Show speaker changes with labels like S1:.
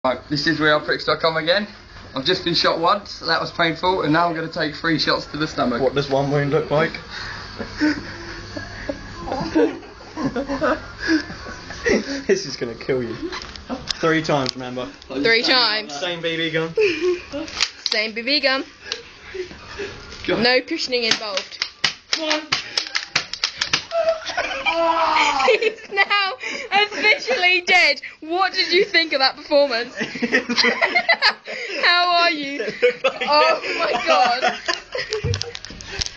S1: Right, this is realpricks.com again. I've just been shot once, that was painful, and now I'm going to take 3 shots to the stomach.
S2: What does one wound look like? This is going to kill you. 3 times, remember.
S3: 3 times.
S2: Same BB gun.
S3: Same BB gun. No cushioning involved. He's now officially dead. What did you think of that performance? How are you? Oh my god.